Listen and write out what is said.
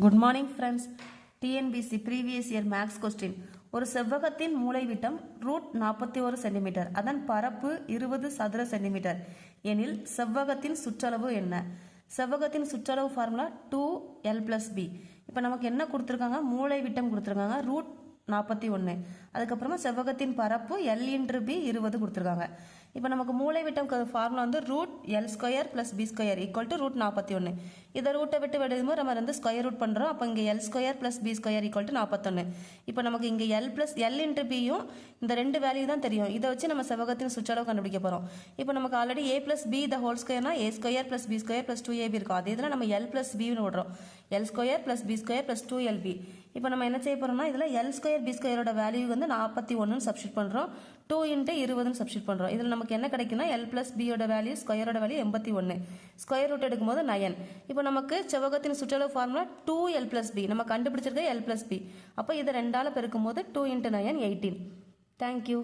Good morning friends. TNPSC previous year maths question. ஒரு செவ்வகத்தின் மூலைவிட்டம் √41 centimetre, அதன் பரப்பு 20 சதுர சென்டிமீட்டர் எனில் செவ்வகத்தின் சுற்றளவு என்ன? செவ்வகத்தின் சுற்றளவு ஃபார்முலா 2l+b. இப்போ நமக்கு என்ன கொடுத்துருக்காங்க? மூலைவிட்டம் கொடுத்துருக்காங்க √41. அதுக்கப்புறமா செவ்வகத்தின் பரப்பு l×b 20 கொடுத்துருக்காங்க. இப்போ நமக்கு மூலைவிட்டம் ஃபார்முலா வந்து √l² + b² = √41. இதை ரூட்டை விட்டு விடும்போது நம்ம வந்து ஸ்கொயர் ரூட் பண்ணுறோம். அப்போ இங்கே l² + b² = 41. இப்போ நமக்கு இங்கே l×bயும் இந்த ரெண்டு வேல்யூ தான் தெரியும். இதை வச்சு நம்ம செவ்வகத்தின் சுற்றளவு கண்டுபிடிக்க போகிறோம். இப்போ நமக்கு already a+b² a² + b² + 2ab இருக்கும். அதே இதில் நம்ம l+bன்னு விடுறோம். l² + b² + 2lb. இப்போ நம்ம என்ன செய்ய போகிறோம்னா இதில் l² b² வேல்யூ வந்து 41 சப்ஸ்டிட் பண்ணுறோம். 2 × 20 சப்ஸ்டிட் பண்ணுறோம். இதில் நமக்கு என்ன கிடைக்குன்னா l+b வேல்யூ ஸ்கொயரோட வேல்யூ 81. ஸ்கொயர் ரூட் எடுக்கும்போது 9. இப்போ நமக்கு செவ்வகத்தின் சுற்றளவு ஃபார்முலா 2l+b. நம்ம கண்டுபிடிச்சிருக்க l+b. அப்போ இதை 2ஆல் பெருக்கும் போது 2 × 9 18. தேங்க்யூ.